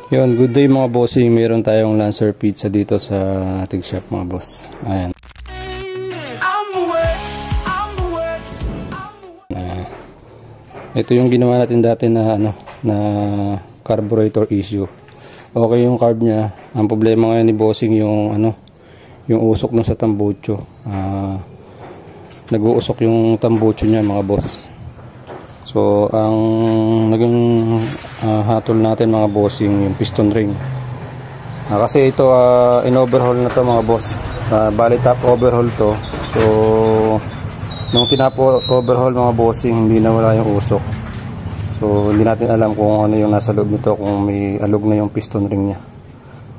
Yun, good day mga bossing. Meron tayong Lancer pizza dito sa ating shop mga boss. Ayan. Ito yung ginawa natin dati na carburetor issue. Okay yung carb niya. Ang problema ngayon ni bossing yung yung usok ng sa tambucho. Nag-uusok yung tambucho niya mga boss. So ang naging hatol natin mga bossing yung piston ring. Kasi ito in-overhaul na to mga boss. Bali top overhaul to. So nung overhaul mga bossing, hindi na wala yung usok. So hindi natin alam kung ano yung nasa loob nito, kung may alog na yung piston ring niya.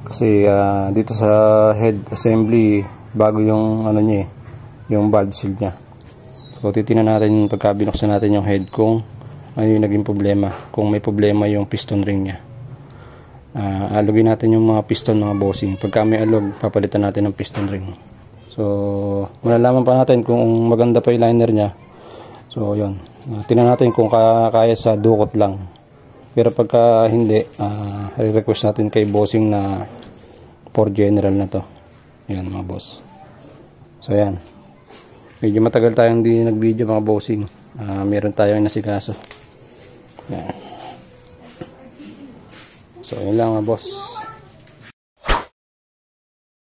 Kasi dito sa head assembly bago yung niya yung valve seal niya. So titingnan natin pagka binuksan natin yung head kung ano yung naging problema, kung may problema yung piston ring niya. Alugin natin yung mga piston mga bossing. Pagka may alog, papalitan natin ng piston ring. So malalaman pa natin kung maganda pa yung liner niya. So yun, tingnan natin kung kaya sa dukot lang. Pero pagka hindi, request natin kay bossing na for general na to. Yan mga boss. So yan, medyo matagal tayong hindi nag-video mga bossing. Meron tayong nasikaso. Yan. So yun lang mga boss.